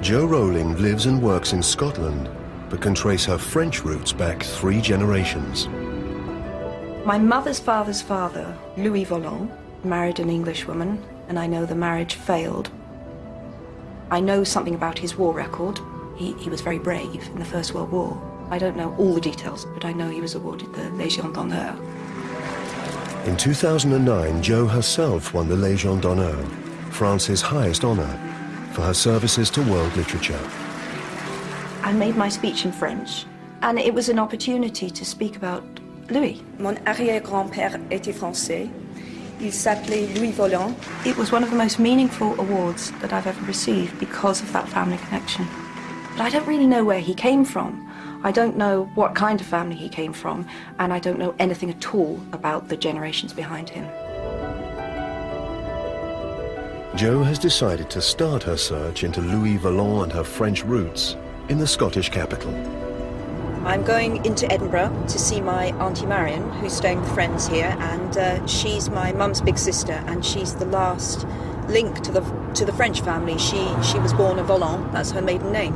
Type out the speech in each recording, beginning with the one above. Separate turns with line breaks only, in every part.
Jo Rowling lives and works in Scotland, but can trace her French roots back 3 generations.
My mother's father's father, Louis Volant, married an English woman, and I know the marriage failed. I know something about his war record. He was very brave in the First World War. I don't know all the details, but I know he was awarded the Légion d'honneur.
In 2009, Jo herself won the Légion d'honneur, France's highest honor, for her services to world literature.
I made my speech in French, and it was an opportunity to speak about Louis.
Mon arrière-grand-père était français. Il s'appelait Louis Volant.
It was one of the most meaningful awards that I've ever received because of that family connection. But I don't really know where he came from. I don't know what kind of family he came from, and I don't know anything at all about the generations behind him.
Jo has decided to start her search into Louis Volant and her French roots in the Scottish capital.
I'm going into Edinburgh to see my Auntie Marion, who's staying with friends here, and she's my mum's big sister, and she's the last link to the French family. She was born a Volant, that's her maiden name.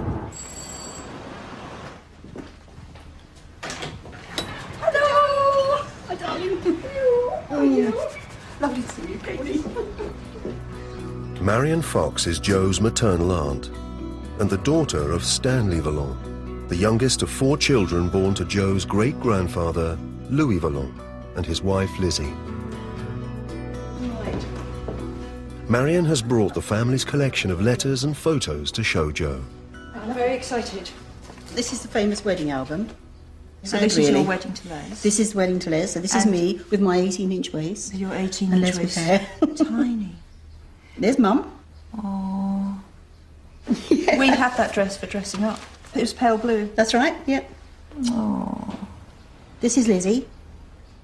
Hello! Hi, darling. How are you? Lovely to see you, Katie.
Marion Fox is Jo's maternal aunt and the daughter of Stanley Volant, the youngest of 4 children born to Jo's great-grandfather, Louis Volant, and his wife, Lizzie.
Right.
Marion has brought the family's collection of letters and photos to show Jo.
I'm very excited.
This is the famous wedding album.
So this is your wedding to Les?
This is wedding to Les. So this is me with my 18-inch waist.
Your 18-inch
and Les with
waist.
hair.
Tiny.
There's Mum.
Oh.
Yeah.
We had that dress for dressing up. It was pale blue.
That's right, yep.
Oh.
This is Lizzie,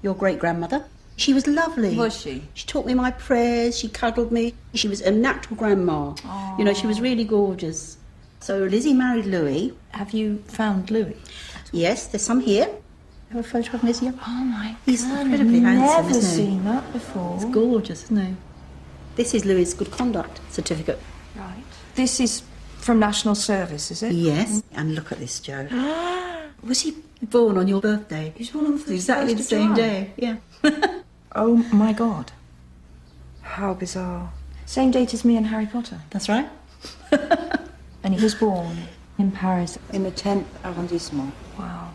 your great-grandmother. She was lovely.
Was she?
She taught me my prayers, she cuddled me. She was a natural grandma.
Oh.
You know, she was really gorgeous. So Lizzie married Louis.
Have you found Louis?
Yes, there's some here. Have a photo of Lizzie.
Oh my
He's
God,
incredibly
I've
handsome,
never
isn't he?
seen that before.
It's gorgeous, isn't he? This is Louis' good conduct certificate.
Right. This is from National Service, is it?
Yes. And look at this, Jo.
Was he
Born on your birthday.
He was born on the
Exactly
1st
the
of
same
July.
day, yeah.
Oh my God. How bizarre. Same date as me and Harry Potter.
That's right.
And he was born in Paris.
In the 10th arrondissement.
Wow.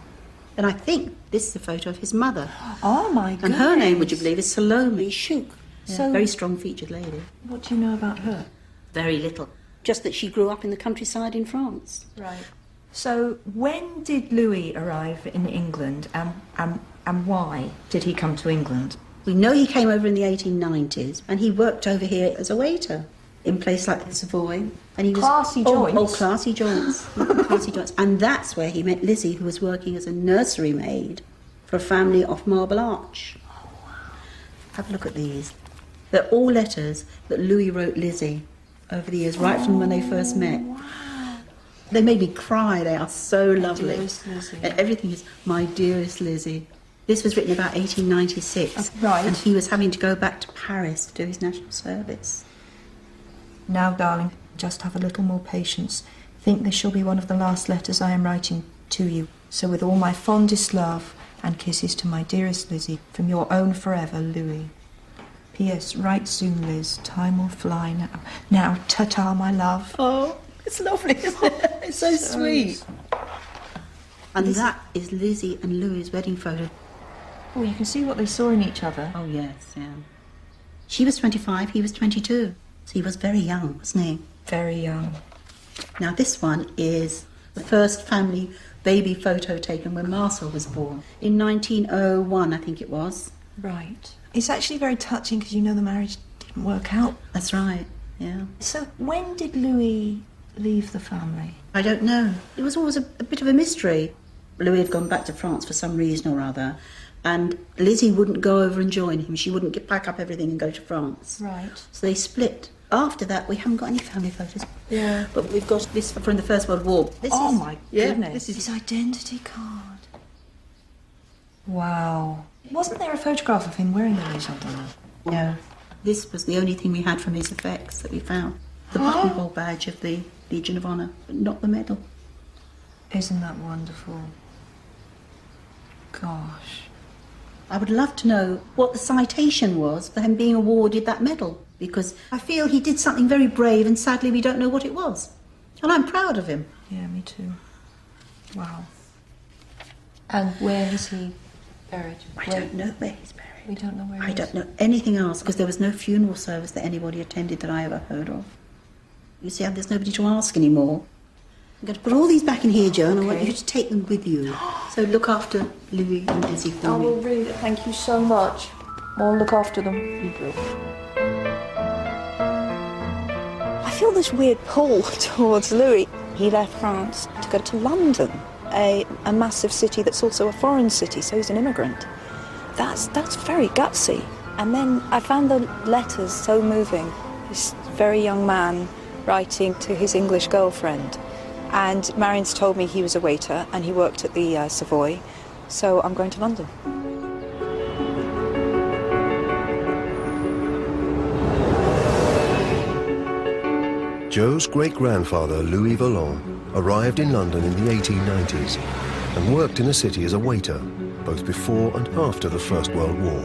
And I think this is a photo of his mother.
Oh my God.
And her name, would you believe, is Salome Chouk. Yeah,
So-
very strong-featured lady.
What do you know about her?
Very little. Just that she grew up in the countryside in France.
Right. So when did Louis arrive in England, and why did he come to England?
We know he came over in the 1890s, and he worked over here as a waiter in a place like the Savoy. And he was
Classy
Oh,
joints.
classy joints. Classy joints. And that's where he met Lizzie, who was working as a nursery maid for a family off Marble Arch. Oh, wow. Have a look at these. They're all letters that Louis wrote Lizzie over the years, right from when they first met.
Wow.
They made me cry. They are so lovely.
dearest Lizzie.
And everything is, my dearest Lizzie. This was written about 1896.
Right.
And he was having to go back to Paris to do his national service.
Now, darling, just have a little more patience. Think this shall be one of the last letters I am writing to you. So with all my fondest love and kisses to my dearest Lizzie, from your own forever, Louis. P.S. Write soon, Liz. Time will fly now. Now, ta-ta, my love.
Oh, it's lovely, isn't it? It's so sweet. And that is Lizzie and Louis' wedding photo.
Oh, you can see what they saw in each other.
Oh, yes, yeah. She was 25, he was 22. So he was very young, wasn't he?
Very young.
Now, this one is the first family baby photo taken when Marcel was born. In 1901, I think it was.
Right. It's actually very touching because you know the marriage didn't work out.
That's right, yeah.
So when did Louis leave the family?
I don't know. It was always a bit of a mystery. Louis had gone back to France for some reason or other, and Lizzie wouldn't go over and join him. She wouldn't pack up everything and go to France.
Right.
So they split. After that, we haven't got any family photos.
Yeah.
But we've got this from the First World War. This
Oh
is,
my
yeah,
goodness.
this is
His identity card. Wow. Wasn't there a photograph of him wearing the Légion d'honneur?
No. This was the only thing we had from his effects that we found. the buttonhole badge of the Legion of Honour, but not the medal.
Isn't that wonderful? Gosh.
I would love to know what the citation was for him being awarded that medal, because I feel he did something very brave and sadly we don't know what it was. And I'm proud of him.
Yeah, me too. Wow. And where is he buried?
I don't know where he's buried.
We don't know where he
I
is.
don't know anything else because there was no funeral service that anybody attended that I ever heard of. You see, there's nobody to ask anymore. I'm going to put all these back in here, Joe, and I want you to take them with you. So look after Louis and Lizzie for
I
me.
will read it. Thank you so much. I'll look after them. You will.
I feel this weird pull towards Louis. He left France to go to London, a massive city that's also a foreign city, so he's an immigrant. That's very gutsy. And then I found the letters so moving. This very young man writing to his English girlfriend. And Marion's told me he was a waiter and he worked at the Savoy, so I'm going to London.
Joe's great-grandfather, Louis Vallon, arrived in London in the 1890s and worked in the city as a waiter, both before and after the First World War.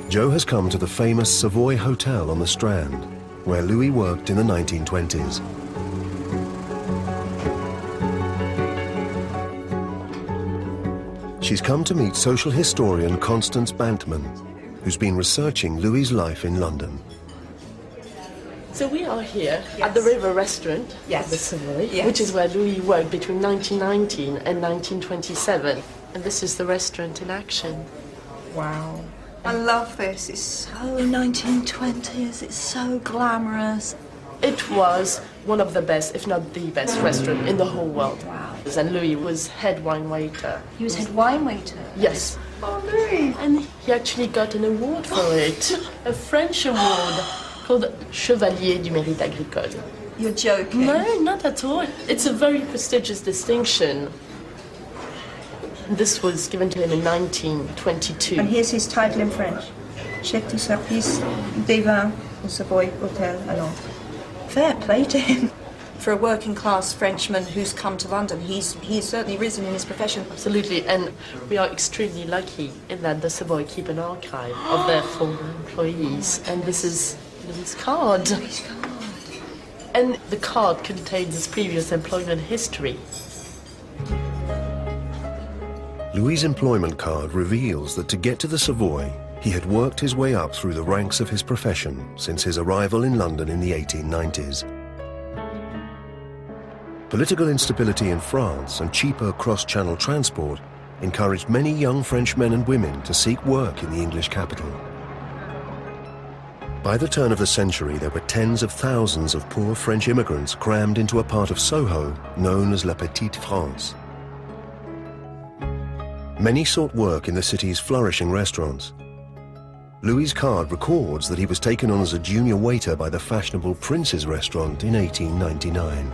Joe has come to the famous Savoy Hotel on the Strand, where Louis worked in the 1920s. She's come to meet social historian Constance Bantman, who's been researching Louis's life in London.
So we are here at the River Restaurant of the Savoy, which is where Louis worked between 1919 and 1927. And this is the restaurant in action.
Wow. I love this. It's so 1920s. It's so glamorous.
It was one of the best, if not the best restaurant in the whole world.
Wow.
And Louis was head wine waiter.
He was head wine waiter?
Yes.
Oh, Louis.
And he actually got an award for it. A French award called Chevalier du Mérite Agricole.
You're joking.
No, not at all. It's a very prestigious distinction. This was given to him in 1922.
And here's his title in French. Chef du service des vins au Savoy Hotel à Londres. Fair play to him.
For a working class Frenchman who's come to London, he's certainly risen in his profession.
Absolutely, and we are extremely lucky in that the Savoy keep an archive of their former employees, and this is Louis' card. And the card contains his previous employment history.
Louis' employment card reveals that to get to the Savoy, he had worked his way up through the ranks of his profession since his arrival in London in the 1890s. Political instability in France and cheaper cross-channel transport encouraged many young French men and women to seek work in the English capital. By the turn of the century, there were tens of thousands of poor French immigrants crammed into a part of Soho known as La Petite France. Many sought work in the city's flourishing restaurants. Louis' card records that he was taken on as a junior waiter by the fashionable Prince's restaurant in 1899.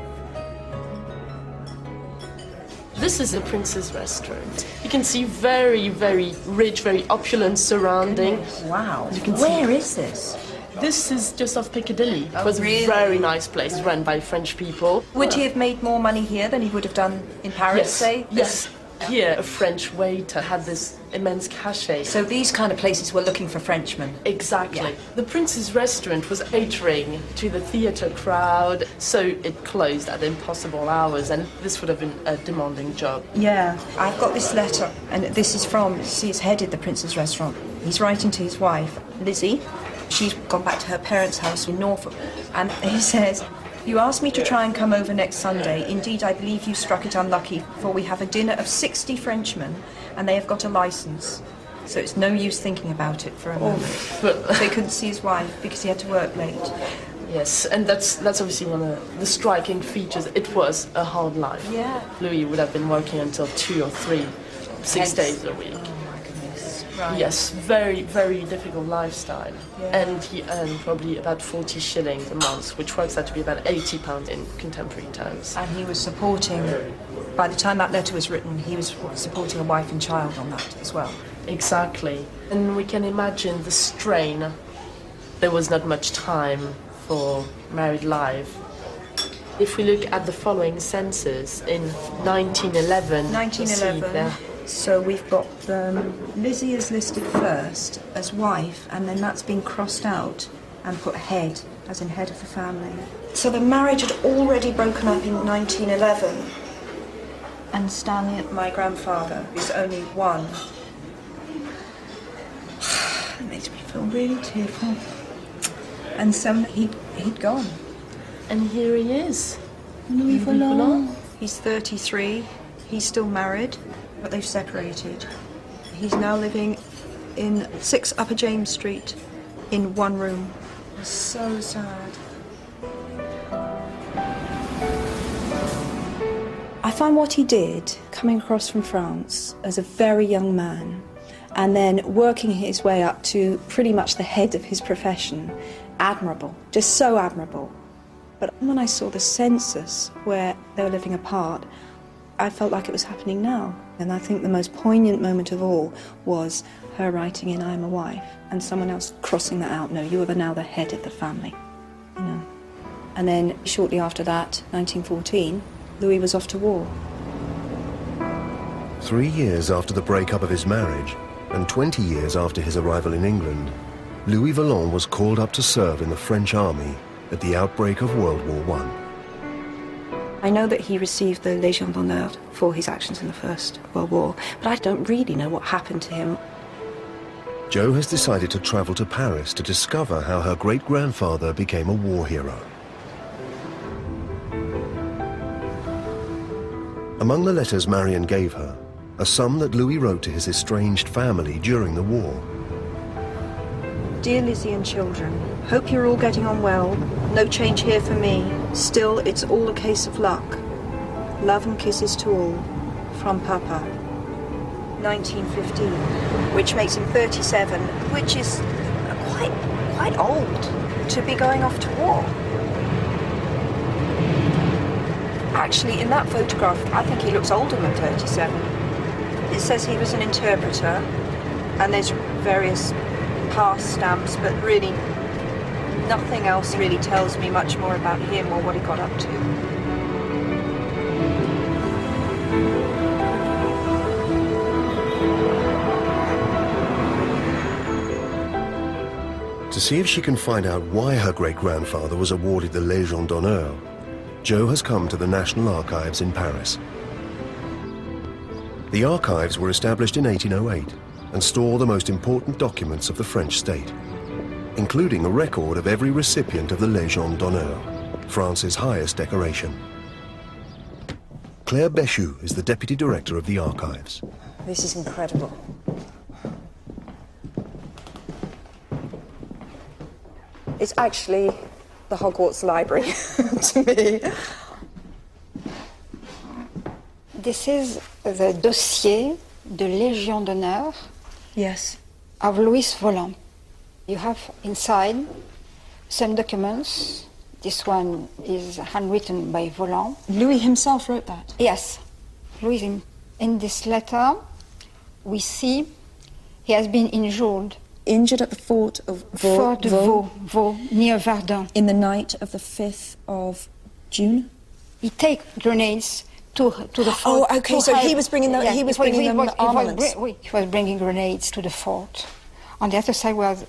This is a Prince's restaurant. You can see very, very rich, very opulent surrounding.
Wow.
You can
Where is this?
This is just off Piccadilly. It was
really?
a very nice place run by French people.
Would he have made more money here than he would have done in Paris, say?
Yes. Here, a French waiter had this immense cachet.
So these kind of places were looking for Frenchmen.
Exactly.
Yeah.
The Prince's restaurant was catering to the theatre crowd, so it closed at impossible hours, and this would have been a demanding job.
Yeah.
I've got this letter, and this is from, see, it's headed the Prince's Restaurant. He's writing to his wife, Lizzie. She's gone back to her parents' house in Norfolk, and he says, "You asked me to try and come over next Sunday. Indeed, I believe you struck it unlucky, for we have a dinner of 60 Frenchmen, and they have got a licence. So it's no use thinking about it for a moment."
But
So he couldn't see his wife because he had to work late.
yes, and that's obviously one of the striking features. It was a hard life.
Yeah.
Louis would have been working until 2 or 3, 6 days a week.
Right.
Yes, very, very difficult lifestyle.
Yeah.
And he earned probably about 40 shillings a month, which works out to be about £80 in contemporary terms.
And he was supporting, by the time that letter was written, he was supporting a wife and child on that as well.
Exactly. And we can imagine the strain there was not much time for married life. If we look at the following census, in 1911, you see
1911.
there.
So we've got Lizzie is listed first as wife, and then that's been crossed out and put head, as in head of the family. So the marriage had already broken up in 1911. And Stanley, my grandfather, is only one. It makes me feel really tearful. And so he'd gone.
And here he is.
Louis
Volant.
He's 33. He's still married, but they've separated. He's now living in 6 Upper James Street in one room. It's so sad. I find what he did, coming across from France as a very young man, and then working his way up to pretty much the head of his profession, admirable, just so admirable. But when I saw the census where they were living apart, I felt like it was happening now. And I think the most poignant moment of all was her writing in I'm a wife, and someone else crossing that out, no, you are now the head of the family. You know. And then shortly after that, 1914, Louis was off to war.
3 years after the breakup of his marriage, and 20 years after his arrival in England, Louis Volant was called up to serve in the French army at the outbreak of World War I.
I know that he received the Légion d'honneur for his actions in the First World War, but I don't really know what happened to him.
Jo has decided to travel to Paris to discover how her great-grandfather became a war hero. Among the letters Marion gave her are some that Louis wrote to his estranged family during the war.
Dear Lizzie and children, hope you're all getting on well. No change here for me. Still, it's all a case of luck. Love and kisses to all. From Papa. 1915, which makes him 37, which is quite old to be going off to war. Actually, in that photograph, I think he looks older than 37. It says he was an interpreter, and there's various past stamps, but really nothing else really tells me much more about him or what he got up to.
To see if she can find out why her great-grandfather was awarded the Légion d'honneur, Jo has come to the National Archives in Paris. The archives were established in 1808 and store the most important documents of the French state, including a record of every recipient of the Légion d'honneur, France's highest decoration. Claire Béchu is the deputy director of the archives.
This is incredible. It's actually the Hogwarts Library to me.
This is the dossier de Légion d'honneur
Yes.
of Louis Volant. You have inside some documents. This one is handwritten by Volant.
Louis himself wrote that.
Yes, Louis. In this letter, we see he has been injured.
Injured at the fort of
Fort de Vaux, near Verdun.
in the night of the 5th of June.
He take grenades to the fort.
Oh, okay, so he was bringing the armaments.
He was bringing grenades to the fort. On the other side was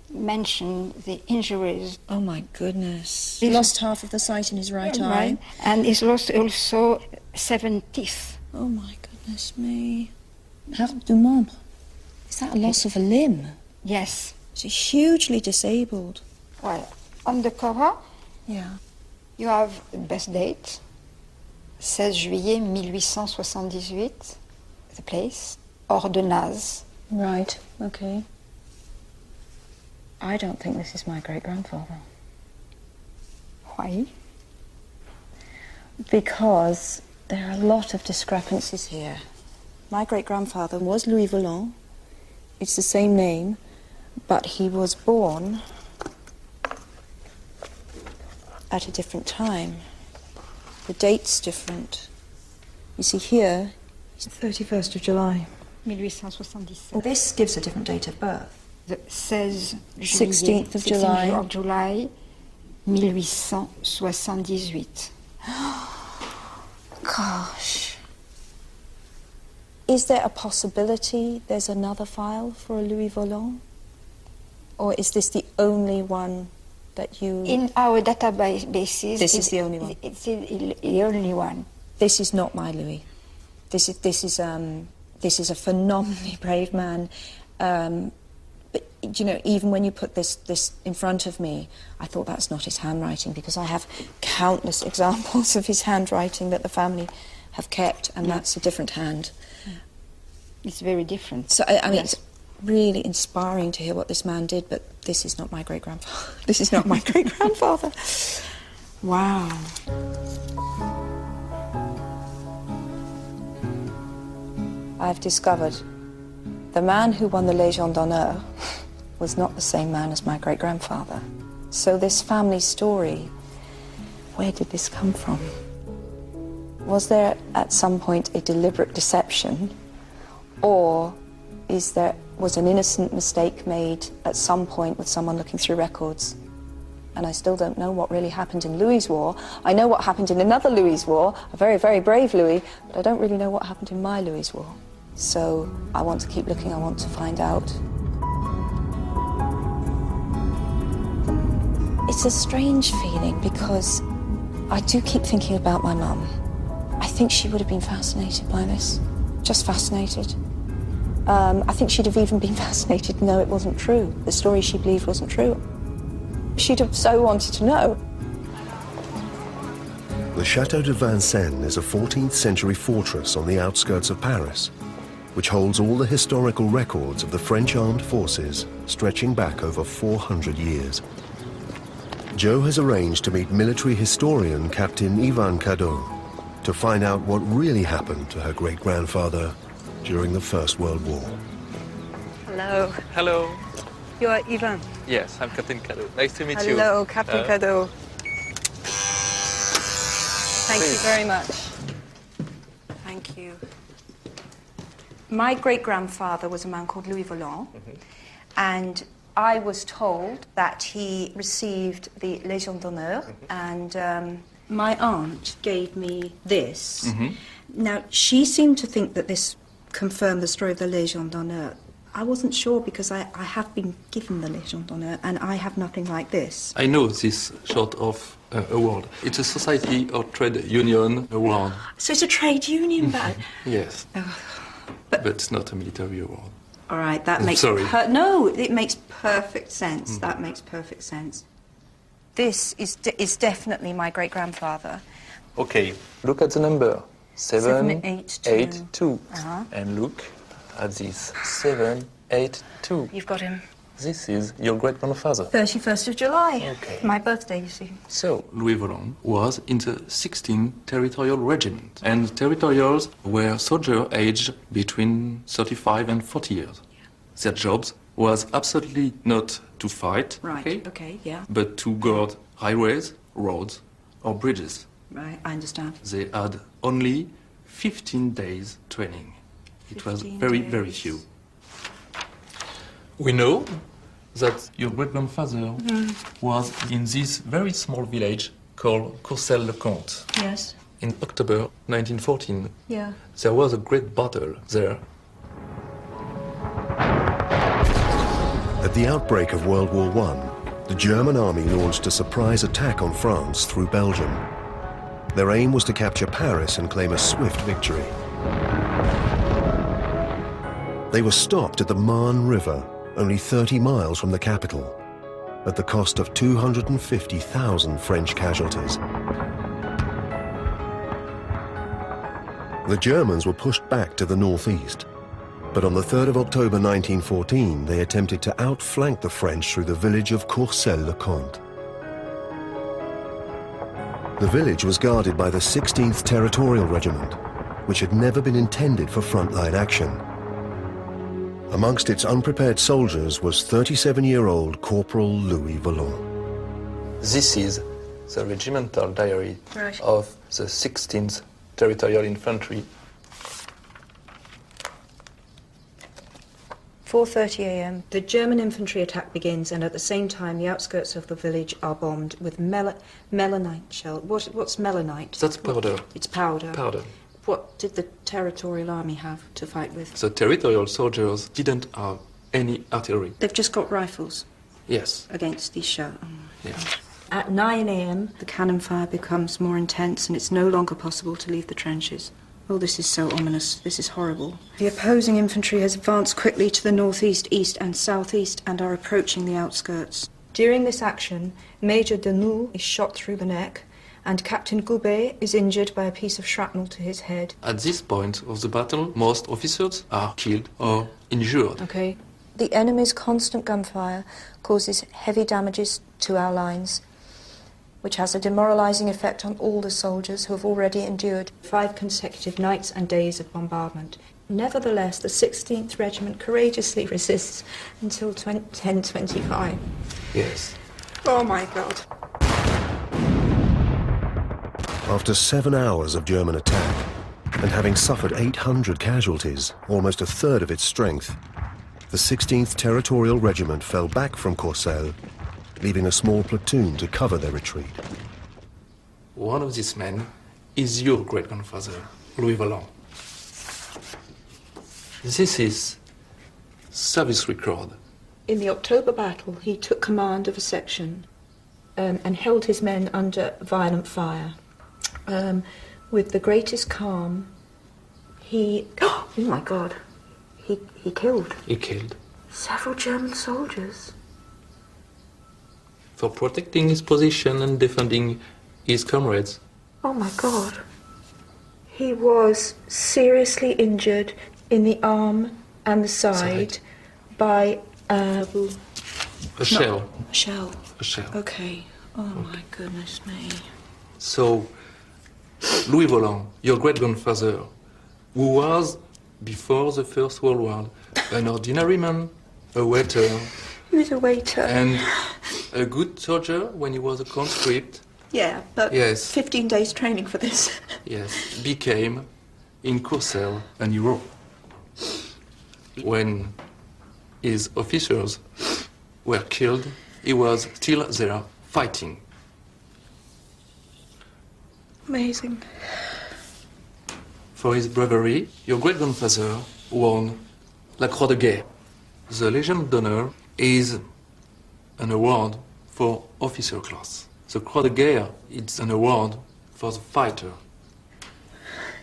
mentioned the injuries.
Oh my goodness. He lost half of the sight in his right eye.
Right, and he's lost also 7 teeth.
Oh my goodness me. Perte de membre. Is that a loss of a limb?
Yes.
So hugely disabled.
Well, on the cover,
Yeah.
you have the birth date, 16 juillet 1878, the place, Ordonnaz.
Right, okay. I don't think this is my great-grandfather.
Why?
Because there are a lot of discrepancies here. My great-grandfather was Louis Volant. It's the same name, but he was born at a different time. The date's different. You see here, it's the 31st of July.
1877.
Well, this gives a different date of birth.
the 16
16th of July.
16th of July 1878.
Gosh. Is there a possibility there's another file for a Louis Volant? Or is this the only one that you...
In our databases,
This is the only one.
It's the only one.
This is not my Louis. This is a phenomenally brave man. But you know, even when you put this in front of me, I thought that's not his handwriting, because I have countless examples of his handwriting that the family have kept, and that's a different hand.
It's very different.
So I mean,
Yes.
it's really inspiring to hear what this man did. But this is not my great grandfather. This is not my great grandfather. Wow. I've discovered the man who won the Légion d'honneur was not the same man as my great-grandfather. So this family story, where did this come from? Was there at some point a deliberate deception, or was an innocent mistake made at some point with someone looking through records? And I still don't know what really happened in Louis's war. I know what happened in another Louis's war, a very, very brave Louis, but I don't really know what happened in my Louis's war. So I want to keep looking, I want to find out. It's a strange feeling because I do keep thinking about my mum. I think she would have been fascinated by this, just fascinated. I think she'd have even been fascinated to know it wasn't true. The story she believed wasn't true. She'd have so wanted to know.
The Château de Vincennes is a 14th century fortress on the outskirts of Paris, which holds all the historical records of the French armed forces stretching back over 400 years. Joe has arranged to meet military historian Captain Ivan Cadeau to find out what really happened to her great-grandfather during the First World War.
Hello.
Hello.
You are Ivan.
Yes, I'm Captain Cadeau. Nice to meet you.
Hello, Captain Cadeau. Thank you
Please.
very much. Thank you. My great-grandfather was a man called Louis Volant, and I was told that he received the Légion d'honneur, and my aunt gave me this. Now, she seemed to think that this confirmed the story of the Légion d'honneur. I wasn't sure because I have been given the Légion d'honneur, and I have nothing like this.
I know this sort of award. It's a society or trade union award.
So it's a trade union badge.
Yes. But it's not a military award.
All right, that
I'm
makes...
sorry.
No, it makes perfect sense. That makes perfect sense. This is definitely my great-grandfather.
Okay, look at the number.
782.
782. And look at this 782.
You've got him.
This is your great-grandfather.
31st of July.
Okay.
My birthday, you see.
So, Louis Volant was in the 16th Territorial Regiment. And territorials were soldiers aged between 35 and 40 years. Their jobs was absolutely not to fight,
Right, okay, yeah.
but to guard highways, roads, or bridges.
Right, I understand.
They had only 15 days training. It was
15
very,
days.
very few. We know that your great-grandfather was in this very small village called Courcelles-le-Comte.
Yes.
In October 1914,
Yeah.
there was a great battle there.
At the outbreak of World War I, the German army launched a surprise attack on France through Belgium. Their aim was to capture Paris and claim a swift victory. They were stopped at the Marne River, only 30 miles from the capital, at the cost of 250,000 French casualties. The Germans were pushed back to the northeast, but on the 3rd of October 1914, they attempted to outflank the French through the village of Courcelles-le-Comte. The village was guarded by the 16th Territorial Regiment, which had never been intended for frontline action. Amongst its unprepared soldiers was 37-year-old Corporal Louis Volant.
This is the regimental diary
Right.
of the 16th Territorial Infantry.
4:30 a.m. The German infantry attack begins, and at the same time, the outskirts of the village are bombed with melanite shell. What's melanite?
That's powder.
It's powder.
Powder.
What did the territorial army have to fight with?
The territorial soldiers didn't have any artillery.
They've just got rifles
Yes.
against these shells.
Yes.
At 9 a.m., the cannon fire becomes more intense, and it's no longer possible to leave the trenches. Oh, this is so ominous. This is horrible. The opposing infantry has advanced quickly to the northeast, east, and southeast and are approaching the outskirts. During this action, Major Denou is shot through the neck, and Captain Goubet is injured by a piece of shrapnel to his head.
At this point of the battle, most officers are killed or injured.
Okay. The enemy's constant gunfire causes heavy damages to our lines, which has a demoralizing effect on all the soldiers who have already endured 5 consecutive nights and days of bombardment. Nevertheless, the 16th Regiment courageously resists until 10:25.
Yes.
Oh my God.
After 7 hours of German attack, and having suffered 800 casualties, almost a third of its strength, the 16th Territorial Regiment fell back from Courcelles, leaving a small platoon to cover their retreat.
One of these men is your great-grandfather, Louis Volant. This is service record.
In the October battle, he took command of a section and held his men under violent fire. With the greatest calm, he... Oh my God. He killed
He killed.
several German soldiers.
For protecting his position and defending his comrades.
Oh my God. He was seriously injured in the arm and the side by
A shell.
a shell.
A shell.
Okay. Oh my goodness me.
So, Louis Volant, your great-grandfather, who was, before the First World War, an ordinary man, a waiter,
He was a waiter.
and a good soldier when he was a conscript,
Yeah, but
Yes.
15 days training for this.
yes, became, in Courcelles, a hero. When his officers were killed, he was still there fighting.
Amazing.
For his bravery, your great-grandfather won la Croix de Guerre. The Legion d'Honneur is an award for officer class. The Croix de Guerre is an award for the fighter.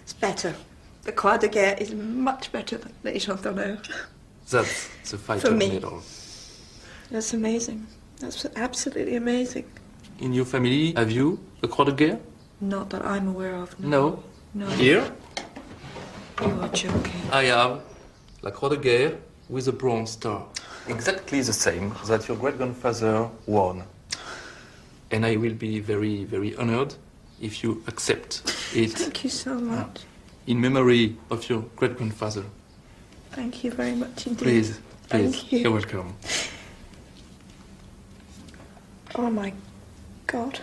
It's better. The Croix de Guerre is much better than Légion d'Honneur.
That's the fighter
For me.
medal.
That's amazing. That's absolutely amazing.
In your family, have you a Croix de Guerre?
Not that I'm aware of.
No.
No.
Here,
You are joking.
I have la Croix de Guerre with a bronze star. Exactly the same that your great-grandfather won. And I will be very, very honored if you accept it
Thank you so much.
in memory of your great-grandfather.
Thank you very much indeed.
Please, please,
Thank you.
you're welcome.
Oh my God.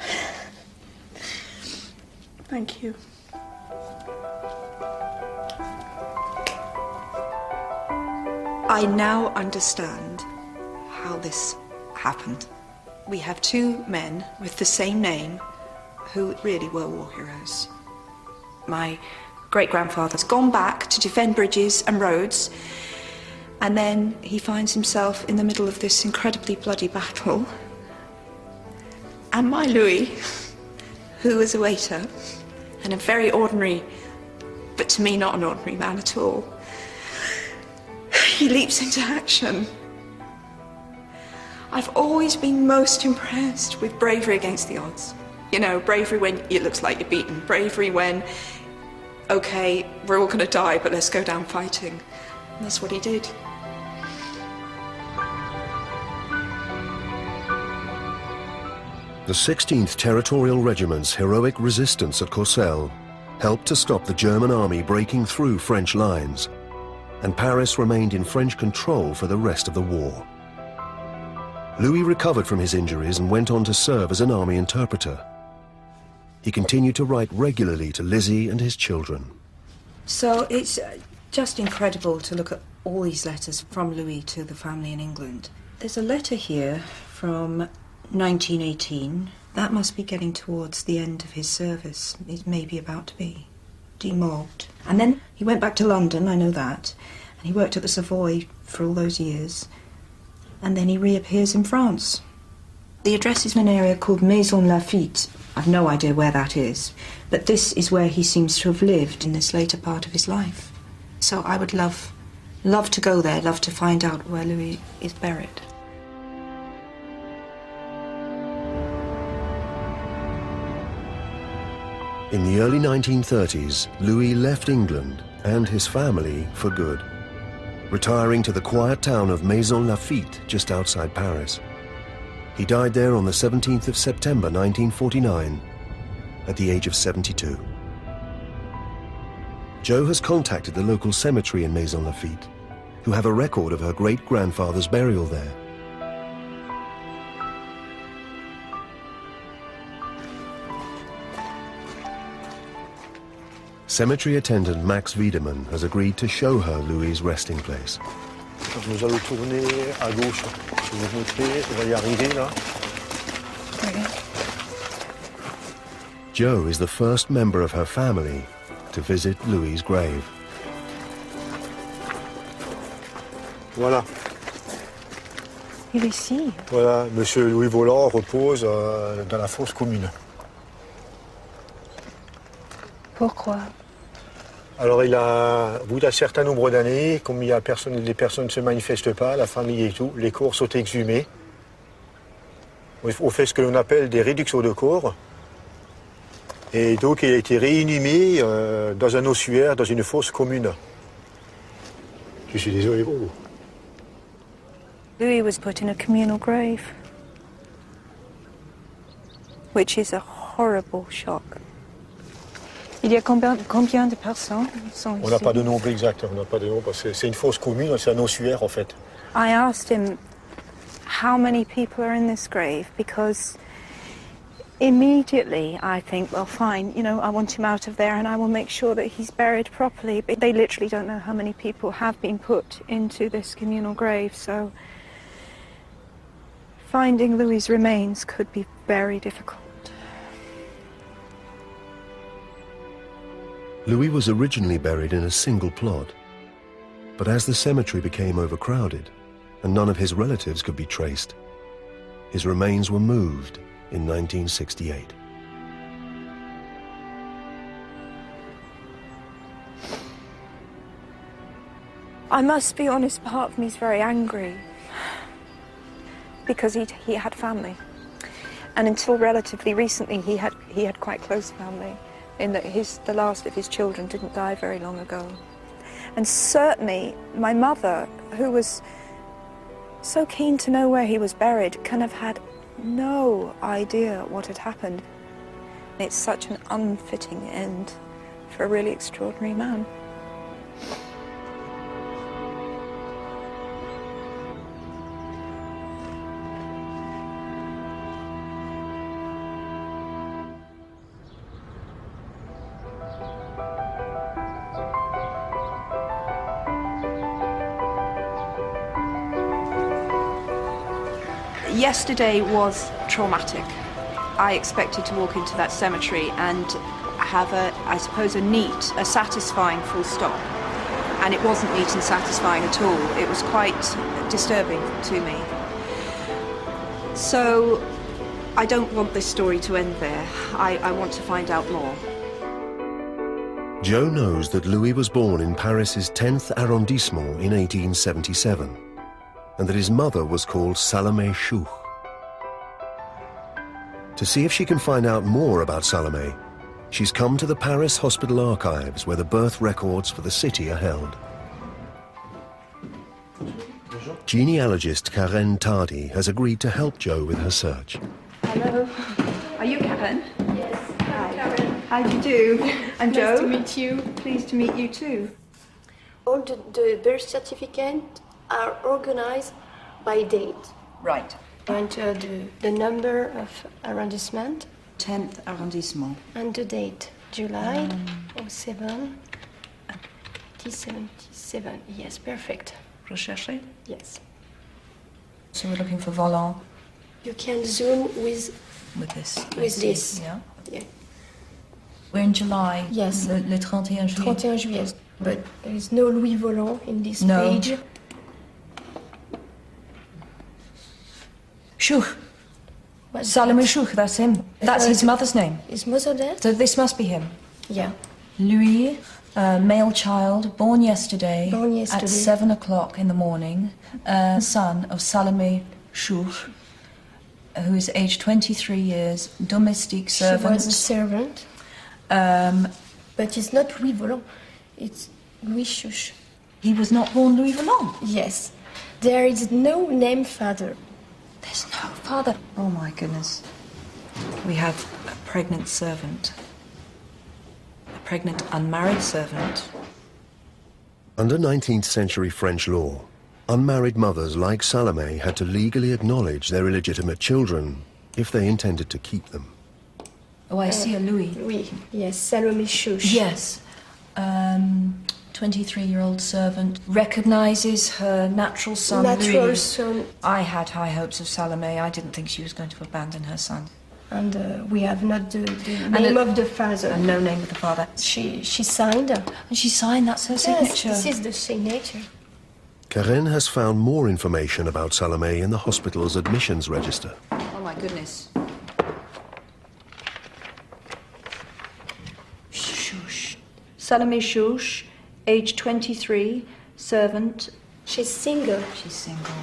Thank you. I now understand how this happened. We have 2 men with the same name who really were war heroes. My great-grandfather's gone back to defend bridges and roads, and then he finds himself in the middle of this incredibly bloody battle. And my Louis, who was a waiter, and a very ordinary, but to me not an ordinary man at all, he leaps into action. I've always been most impressed with bravery against the odds. You know, bravery when it looks like you're beaten, bravery when, okay, we're all gonna die, but let's go down fighting. And that's what he did.
The 16th Territorial Regiment's heroic resistance at Courcelles helped to stop the German army breaking through French lines, and Paris remained in French control for the rest of the war. Louis recovered from his injuries and went on to serve as an army interpreter. He continued to write regularly to Lizzie and his children.
So it's just incredible to look at all these letters from Louis to the family in England. There's a letter here from 1918. That must be getting towards the end of his service. He's maybe about to be demobbed. And then he went back to London, I know that, and he worked at the Savoy for all those years. And then he reappears in France. The address is in an area called Maison Lafitte. I've no idea where that is, but this is where he seems to have lived in this later part of his life. So I would love to go there, love to find out where Louis is buried.
In the early 1930s, Louis left England and his family for good, retiring to the quiet town of Maison Lafitte just outside Paris. He died there on the 17th of September 1949 at the age of 72. Jo has contacted the local cemetery in Maison Lafitte, who have a record of her great-grandfather's burial there. Cemetery attendant Max Wiedemann has agreed to show her Louis' resting place.
Nous allons tourner à gauche. Je vais vous montrer, on va y arriver là.
Jo is the first member of her family to visit Louis' grave.
Voilà.
Il est ici.
Voilà, Monsieur Louis Voland repose dans la fosse commune.
Pourquoi?
Alors il a, au bout d'un certain nombre d'années, comme les personnes ne se manifestent pas, la famille et tout, les corps sont exhumés. On fait ce que l'on appelle des réductions de corps. Et donc il a été réinhumé dans un ossuaire, dans une fosse commune. Je suis désolé pour vous.
Louis was put in a communal grave, which is a horrible shock. Il y a combien de personnes sont ici?
On n'a pas de nombre exact, on n'a pas de nombre, parce que c'est une fosse commune, c'est un ossuaire en fait.
I asked him how many people are in this grave, because immediately I think, well, fine, you know, I want him out of there and I will make sure that he's buried properly. But they literally don't know how many people have been put into this communal grave, so finding Louis' remains could be very difficult.
Louis was originally buried in a single plot, but as the cemetery became overcrowded and none of his relatives could be traced, his remains were moved in 1968.
I must be honest, part of me is very angry because he had family, and until relatively recently he had quite close family, in that the last of his children didn't die very long ago. And certainly my mother, who was so keen to know where he was buried, can have had no idea what had happened. It's such an unfitting end for a really extraordinary man.
Yesterday was traumatic. I expected to walk into that cemetery and have I suppose, a satisfying full stop. And it wasn't neat and satisfying at all. It was quite disturbing to me. So I don't want this story to end there. I want to find out more.
Jo knows that Louis was born in Paris's 10th arrondissement in 1877, and that his mother was called Salome Chouch. To see if she can find out more about Salome, she's come to the Paris Hospital archives where the birth records for the city are held. Genealogist Karen Tardy has agreed to help Jo with her search.
Hello. Are you Karen?
Yes.
Hi.
Karen.
How do you do? I'm
Nice
Jo.
to meet you.
Pleased to meet you too.
All the birth certificates are organized by date.
Right.
Enter the number of arrondissement
10th arrondissement.
and the date, July 07. 1977. Yes, perfect.
Recherché.
Yes.
So we're looking for Volant
You can zoom with
this. I
With
see,
this.
Yeah.
yeah,
We're in July.
Yes.
Le 31 juillet.
31 juillet. But there is no Louis Volant in this
No.
page.
Schuch.
What's
Salome
that?
Schuch, that's him. That's his mother's name.
Is mother there?
So this must be him.
Yeah.
Louis, male child, born yesterday,
Born yesterday.
at 7 o'clock in the morning, son of Salome Schuch, who is aged 23 years, domestic
She was a
servant.
servant. But it's not Louis Volant. It's Louis Schuch.
He was not born Louis Volant.
Yes. There is no name father.
There's no father. Oh my goodness. We have a pregnant servant. A pregnant unmarried servant.
Under 19th century French law, unmarried mothers like Salome had to legally acknowledge their illegitimate children if they intended to keep them.
Oh, I see a Louis.
Louis. Yes, Salome Schuch.
Yes. 23-year-old servant recognizes her natural son,
Natural
Louis.
son.
I had high hopes of Salome. I didn't think she was going to abandon her son.
And we have not the name of the father.
And no name of the father.
She signed.
And she signed, that's her
Yes,
signature.
this is the signature.
Karen has found more information about Salome in the hospital's admissions register.
Oh my goodness. Shush. Salome Schuch, age 23, servant.
She's single.
She's single.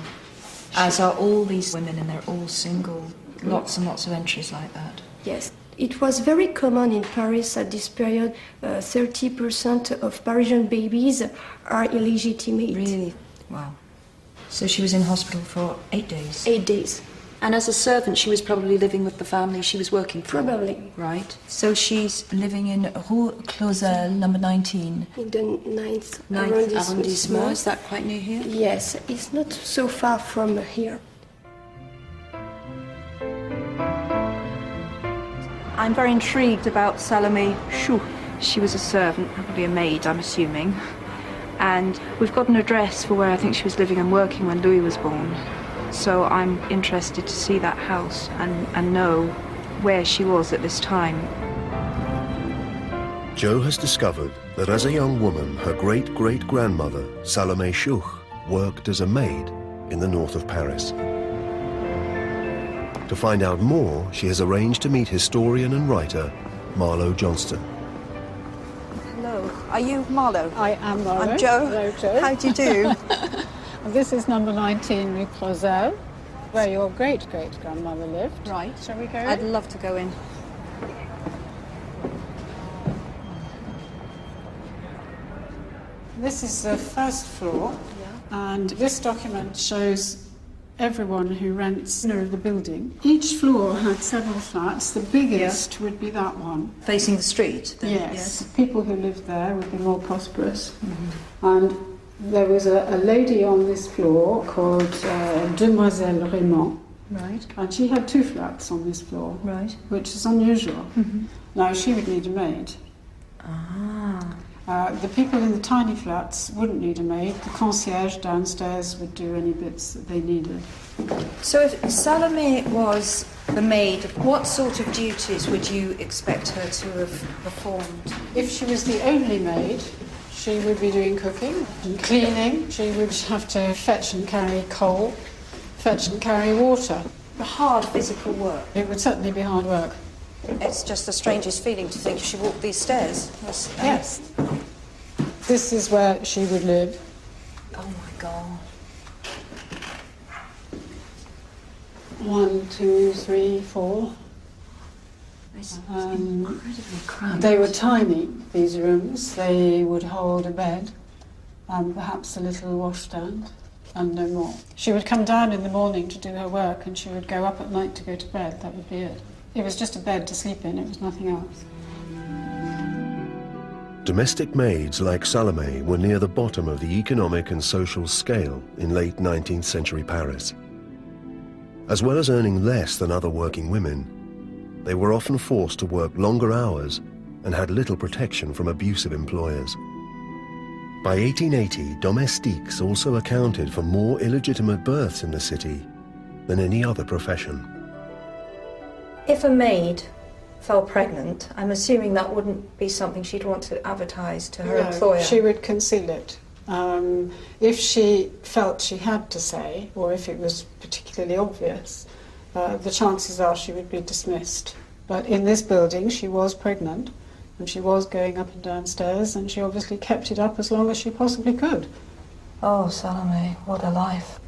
As are all these women, and they're all single. Lots and lots of entries like that.
Yes. It was very common in Paris at this period. 30% of Parisian babies are illegitimate.
Really? Wow. So she was in hospital for 8 days.
8 days.
And as a servant, she was probably living with the family she was working for.
Probably.
Right. So she's living in Rue Clausel, number 19.
In the 9th
Ninth
arrondissement.
arrondissement. Is that quite near here?
Yes, it's not so far from here.
I'm very intrigued about Salome Schuch. She was a servant, probably a maid, I'm assuming. And we've got an address for where I think she was living and working when Louis was born. So I'm interested to see that house and know where she was at this time.
Jo has discovered that as a young woman, her great-great-grandmother, Salome Schuch, worked as a maid in the north of Paris. To find out more, she has arranged to meet historian and writer Marlowe Johnston.
Hello, are you Marlowe?
I am Marlowe.
I'm Jo.
Hello, Jo.
How do you do?
This is number 19 Rue Clausel, where your great-great-grandmother lived.
Right.
Shall we go
I'd
in?
love to go in.
This is the first floor, and this document shows everyone who rents near the building. Each floor had several flats. The biggest would be that one.
Facing the street? Then,
Yes. People who lived there would be more prosperous. And there was a lady on this floor called Demoiselle Raymond.
Right.
And she had 2 flats on this floor,
Right.
which is unusual. Now, she would need a maid. The people in the tiny flats wouldn't need a maid. The concierge downstairs would do any bits that they needed.
So if Salome was the maid, what sort of duties would you expect her to have performed?
If she was the only maid, she would be doing cooking and cleaning. She would have to fetch and carry coal, fetch and carry water.
Hard physical work.
It would certainly be hard work.
It's just the strangest feeling to think she walked these stairs.
Yes. This is where she would live.
Oh my God.
1, 2, 3, 4.
It's incredibly cramped.
They were tiny, these rooms. They would hold a bed and perhaps a little washstand and no more. She would come down in the morning to do her work and she would go up at night to go to bed. That would be it. It was just a bed to sleep in. It was nothing else.
Domestic maids like Salome were near the bottom of the economic and social scale in late 19th century Paris. As well as earning less than other working women, they were often forced to work longer hours and had little protection from abusive employers. By 1880, domestiques also accounted for more illegitimate births in the city than any other profession.
If a maid fell pregnant, I'm assuming that wouldn't be something she'd want to advertise to her employer.
She would conceal it. If she felt she had to say, or if it was particularly obvious, the chances are she would be dismissed. But in this building, she was pregnant, and she was going up and down stairs, and she obviously kept it up as long as she possibly could.
Oh, Salome, what a life.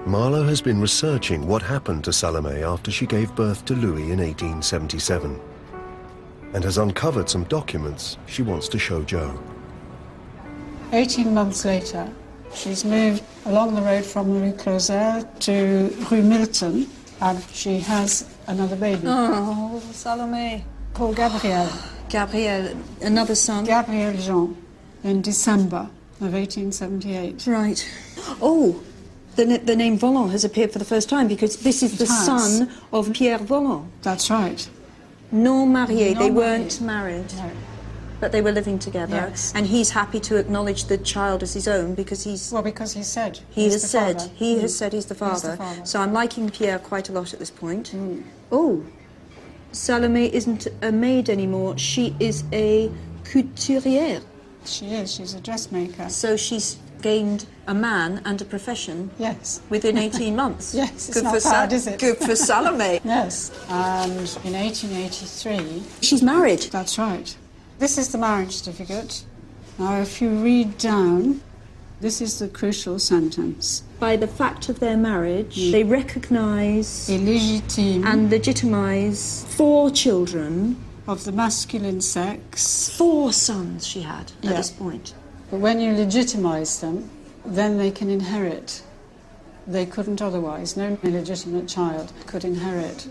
Marlowe has been researching what happened to Salome after she gave birth to Louis in 1877, and has uncovered some documents she wants to show Joe.
18 months later, she's moved along the road from Rue Closer to Rue Milton, and she has another baby.
Oh, Salome.
Called Gabriel.
Gabriel, another son.
Gabriel Jean, in December of 1878.
Right. Oh, the name Volant has appeared for the first time because this is the son of Pierre Volant.
That's right.
Non marié.
Non
They
marié.
weren't married.
No.
But they were living together.
Yes.
And he's happy to acknowledge the child as his own because he's...
Well, because he said
He
he's
has
the
said
father.
he has said he's the father.
father.
So I'm liking Pierre quite a lot at this point. Oh, Salome isn't a maid anymore. She is a couturière.
She is. She's a dressmaker.
So she's gained a man and a profession
Yes.
within 18 months.
Yes, it's
Good
not
for
bad, is it?
Good for Salome.
Yes. And in 1883...
She's married.
That's right. This is the marriage certificate. Now, if you read down, this is the crucial sentence.
By the fact of their marriage, they recognise
Illégitime
and legitimise 4 children.
of the masculine sex.
4 sons she had at
Yeah.
this point.
But when you legitimise them, then they can inherit. They couldn't otherwise. No illegitimate child could inherit.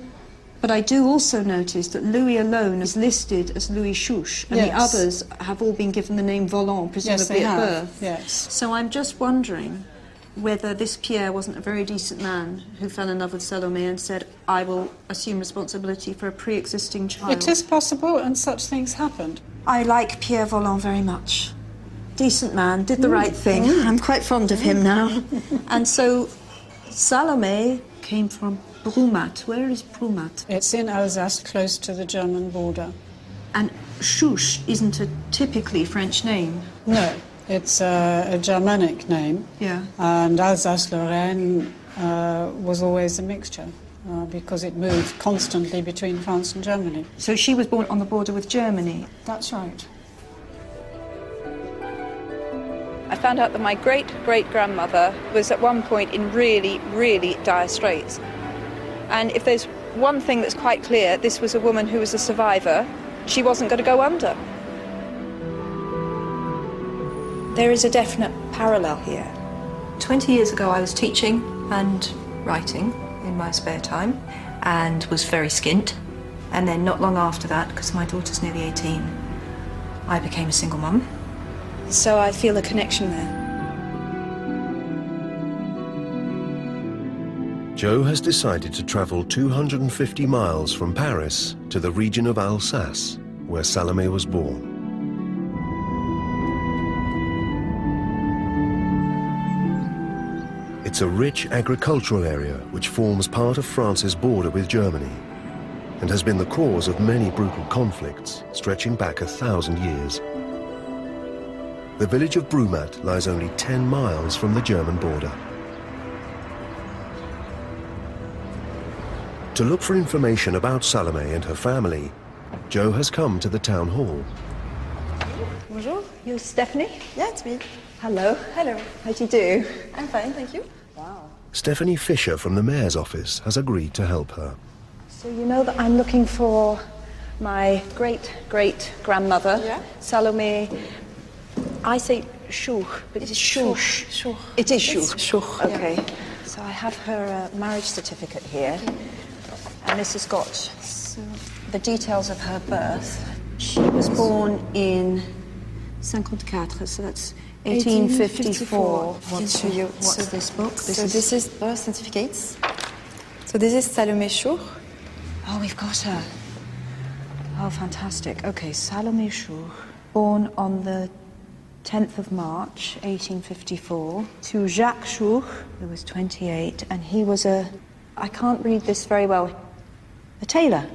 But I do also notice that Louis alone is listed as Louis Chouche, and the
Yes.
others have all been given the name Volant, presumably
Yes, they
at
have.
birth.
Yes.
So I'm just wondering whether this Pierre wasn't a very decent man who fell in love with Salome and said, I will assume responsibility for a pre-existing child.
It is possible, and such things happened.
I like Pierre Volant very much. Decent man, did the right thing. I'm quite fond of him now. And so Salome came from Brumat. Where is Brumat?
It's in Alsace, close to the German border.
And Chouche isn't a typically French name.
No, it's a Germanic name.
Yeah.
And Alsace-Lorraine was always a mixture because it moved constantly between France and Germany.
So she was born on the border with Germany.
That's right.
I found out that my great-great-grandmother was at one point in really, really dire straits. And if there's one thing that's quite clear, this was a woman who was a survivor. She wasn't going to go under. There is a definite parallel here.
20 years ago, I was teaching and writing in my spare time and was very skint. And then not long after that, because my daughter's nearly 18, I became a single mum.
So I feel a connection there.
Joe has decided to travel 250 miles from Paris to the region of Alsace, where Salome was born. It's a rich agricultural area which forms part of France's border with Germany and has been the cause of many brutal conflicts stretching back 1,000 years. The village of Brumat lies only 10 miles from the German border. To look for information about Salome and her family, Joe has come to the town hall.
Bonjour, you're Stephanie?
Yeah, it's me.
Hello.
Hello.
How do you do?
I'm fine, thank you.
Stephanie Fisher from the mayor's office has agreed to help her.
So you know that I'm looking for my great-great-grandmother,
Yeah.
Salome. I say Chouche, but it's Chouche.
Chouche.
It is Chouche.
Chouche, yeah.
Okay. So I have her marriage certificate here, and this has got the details of her birth. She was born in 54, so that's 1854.
What's for you?
What's this book?
This is birth certificates. So this is Salome Chouche.
Oh, we've got her. Oh, fantastic. Okay, Salome Chouch, born on the 10th of March, 1854, to Jacques Chouch, who was 28, and he was I can't read this very well, a tailor.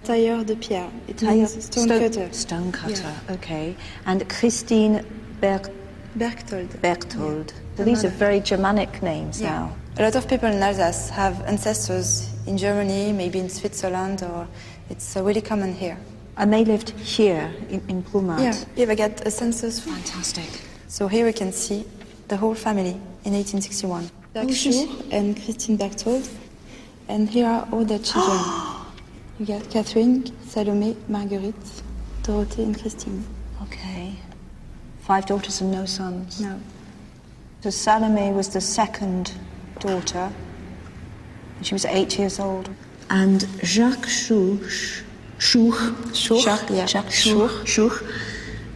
Tailleur de pierre. It
Tailleur,
means stonecutter.
Stonecutter,
Yeah.
okay. And Christine
Berchtold.
Berthold. So these are very Germanic names now.
A lot of people in Alsace have ancestors in Germany, maybe in Switzerland, or it's really common here.
And they lived here in Brumath.
Yeah, if I get a census.
Fantastic.
So here we can see the whole family in 1861. Jacques Chouch and Christine Berthold. And here are all the children. You get Catherine, Salome, Marguerite, Dorothée, and Christine.
Okay. 5 daughters and no sons.
No.
So Salome was the second daughter. She was 8 years old. And Jacques Chouch, Jacques Chouch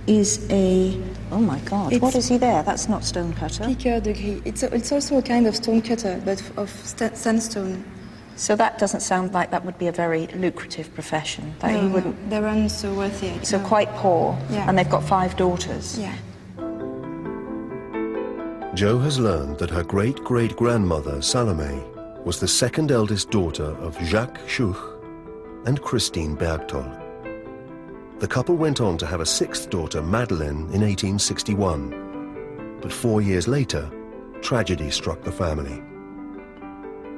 is a... Oh my God, what is he there? That's not stonecutter.
Piqueur de gris. It's also a kind of stonecutter, but of sandstone.
So that doesn't sound like that would be a very lucrative profession. That he wouldn't.
They weren't so wealthy.
So quite poor.
Yeah.
And they've got 5 daughters.
Yeah.
Jo has learned that her great-great-grandmother, Salome, was the second eldest daughter of Jacques Chouch and Christine Berthold. The couple went on to have a 6th daughter, Madeleine, in 1861. But 4 years later, tragedy struck the family.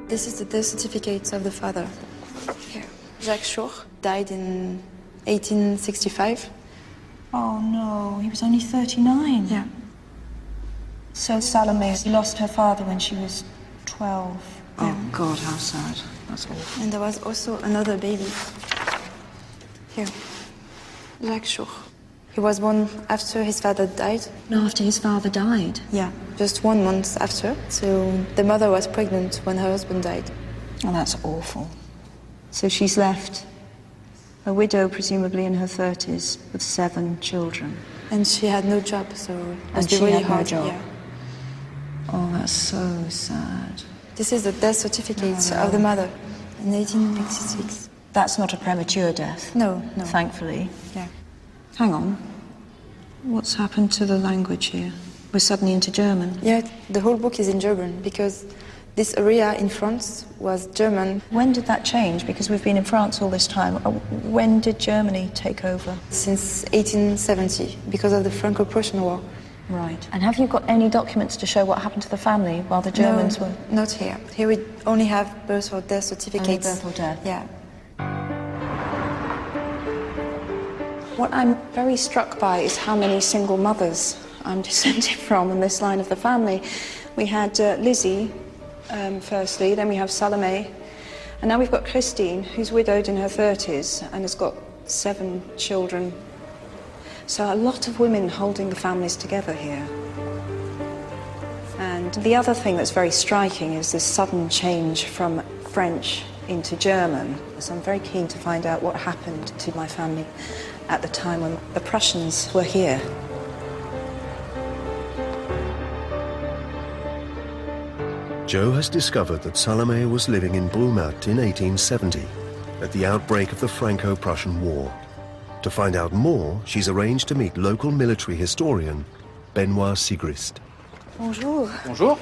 This is the death certificate of the father. Here. Jacques Chouch died in 1865.
Oh no, he was only 39.
Yeah.
So Salome lost her father when she was 12.
Yeah.
Oh God, how sad. That's awful.
And there was also another baby. Here. Jacques Chouch. He was born after his father died.
No, after his father died.
Yeah, just 1 month after. So the mother was pregnant when her husband died.
Oh, that's awful. So she's left a widow, presumably in her 30s, with 7 children.
And she had no job, so it must be
she
really
had no
hard.
job.
Yeah.
Oh, that's so sad.
This is the death certificate of the mother in 1886.
That's not a premature death.
No, no.
Thankfully.
Yeah.
Hang on. What's happened to the language here? We're suddenly into German.
Yeah, the whole book is in German because this area in France was German.
When did that change? Because we've been in France all this time. When did Germany take over?
Since 1870, because of the Franco-Prussian War.
Right. And have you got any documents to show what happened to the family while the Germans
No,
were...
not here. Here we only have birth or death certificates.
Only birth or death.
Yeah.
What I'm very struck by is how many single mothers I'm descended from in this line of the family. We had Lizzie, firstly, then we have Salome, and now we've got Christine, who's widowed in her 30s and has got 7 children. So a lot of women holding the families together here. And the other thing that's very striking is this sudden change from French into German. So I'm very keen to find out what happened to my family at the time when the Prussians were here.
Jo has discovered that Salome was living in Brumath in 1870, at the outbreak of the Franco-Prussian War. To find out more, she's arranged to meet local military historian Benoit Sigrist.
Bonjour.
Bonjour.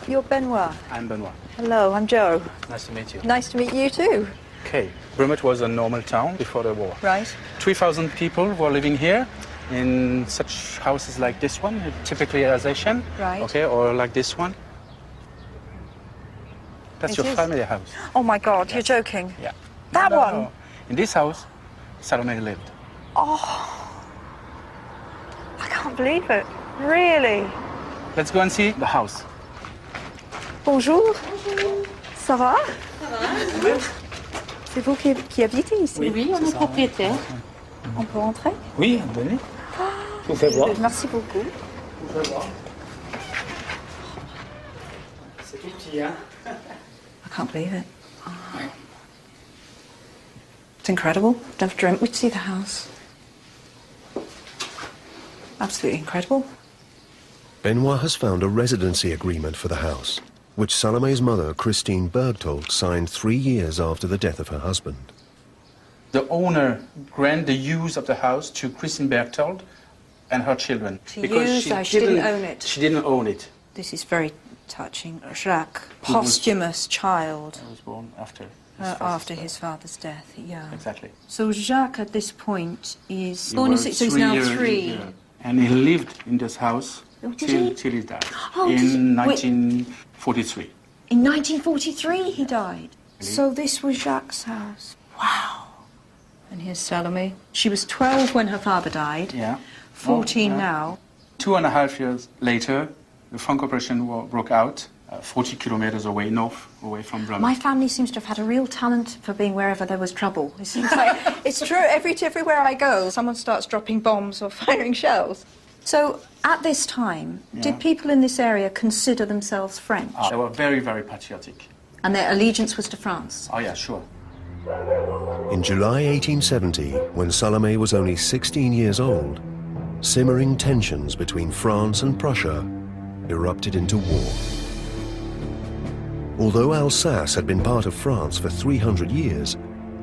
You're Benoit.
I'm Benoit.
Hello, I'm Jo.
Nice to meet you.
Nice to meet you too.
Okay. Brumath was a normal town before the war.
Right.
3,000 people were living here in such houses like this one, typically Alsatian.
Right.
Okay, or like this one. That's
It
your
is.
family house.
Oh my God, you're joking.
Yeah.
That
No,
one?
no. In this house, Salome lived.
Oh, I can't believe it. Really?
Let's go and see the house.
Bonjour. Ça va? C'est vous qui habitez ici?
Oui, on est propriétaire.
On peut rentrer?
Oui, venez. Je vous fais voir.
Merci beaucoup.
Je vous fais voir. C'est tout petit, hein?
I can't believe it. Oh. It's incredible. Never dreamt we'd see the house. Absolutely incredible.
Benoit has found a residency agreement for the house, which Salome's mother, Christine Bergtold, signed 3 years after the death of her husband.
The owner granted the use of the house to Christine Berthold and her children.
To use, she didn't own it.
She didn't own it.
This is very touching. Jacques, posthumous child.
He was born after
his father's death, yeah.
Exactly.
So Jacques at this point is
He
born in
was
6, so he's now
3 years,
3.
yeah. And he lived in this house till he died in 1943.
In 1943 he died. So this was Jacques' house. Wow. And here's Salome. She was 12 when her father died.
Yeah.
14 now.
2.5 years later, the Franco-Prussian War broke out, 40 kilometers away away from Bremen.
My family seems to have had a real talent for being wherever there was trouble. It seems like it's true. Everywhere I go, someone starts dropping bombs or firing shells. So at this time, did people in this area consider themselves French?
They were very, very patriotic.
And their allegiance was to France?
Oh yeah, sure.
In July 1870, when Salome was only 16 years old, simmering tensions between France and Prussia erupted into war. Although Alsace had been part of France for 300 years,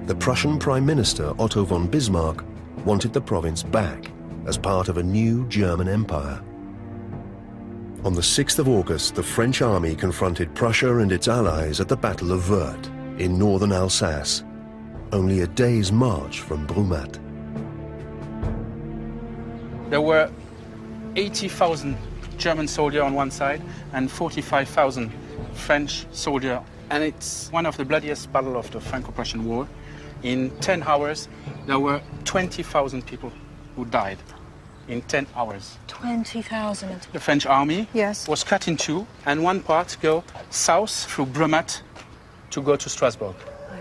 the Prussian Prime Minister Otto von Bismarck wanted the province back as part of a new German empire. On the 6th of August, the French army confronted Prussia and its allies at the Battle of Wörth in northern Alsace, only a day's march from Brumath.
There were 80,000 German soldiers on one side and 45,000 French soldiers. And it's one of the bloodiest battles of the Franco-Prussian War. In 10 hours, there were 20,000 people who died in 10 hours.
20,000.
The French army
Yes.
was cut in two, and one part go south through Brumath to go to Strasbourg.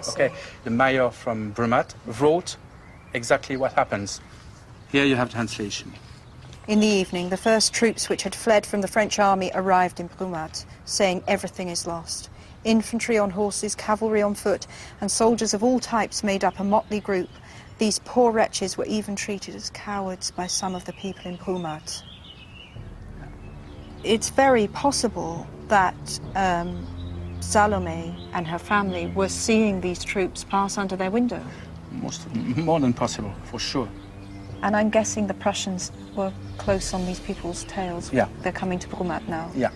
Okay, the mayor from Brumath wrote exactly what happens. Here you have translation.
In the evening, the first troops which had fled from the French army arrived in Brumath, saying everything is lost. Infantry on horses, cavalry on foot, and soldiers of all types made up a motley group. These poor wretches were even treated as cowards by some of the people in Brumath. It's very possible that Salome and her family were seeing these troops pass under their window.
More than possible, for sure.
And I'm guessing the Prussians were close on these people's tails.
Yeah.
They're coming to Brumath now.
Yeah.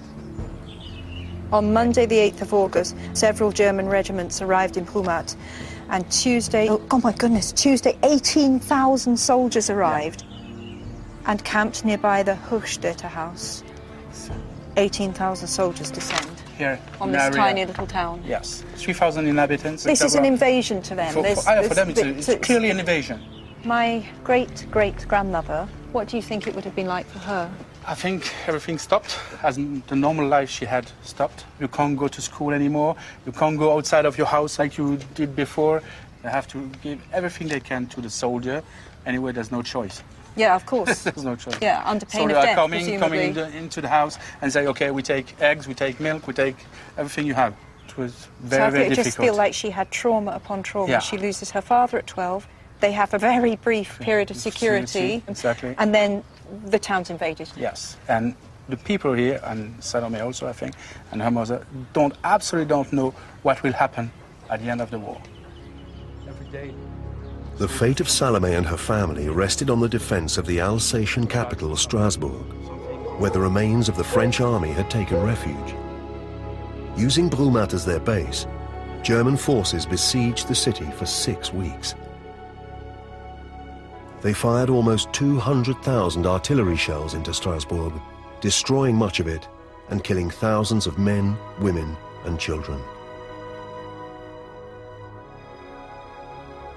On Monday, the 8th of August, several German regiments arrived in Brumath. And Tuesday, oh my goodness, Tuesday, 18,000 soldiers arrived and camped nearby the Hochstädter house. 18,000 soldiers descend
Here,
on this tiny little town.
Yes, 3,000 inhabitants.
This is an invasion to them.
For them, it's clearly an invasion.
My great-great-grandmother, what do you think it would have been like for her?
I think everything stopped, as the normal life she had stopped. You can't go to school anymore. You can't go outside of your house like you did before. They have to give everything they can to the soldier. Anyway, there's no choice.
Yeah, of course.
There's no choice.
Yeah, under pain
So
of
they are
death,
coming into the house and say, okay, we take eggs, we take milk, we take everything you have. It was very, very
difficult. So I just feel like she had trauma upon trauma.
Yeah.
She loses her father at 12. They have a very brief period of security.
Exactly.
And then the town's invaded.
Yes, and the people here, and Salome also, I think, and her mother, absolutely don't know what will happen at the end of the war. Every day.
The fate of Salome and her family rested on the defense of the Alsatian capital, Strasbourg, where the remains of the French army had taken refuge. Using Brumath as their base, German forces besieged the city for 6 weeks. They fired almost 200,000 artillery shells into Strasbourg, destroying much of it and killing thousands of men, women, and children.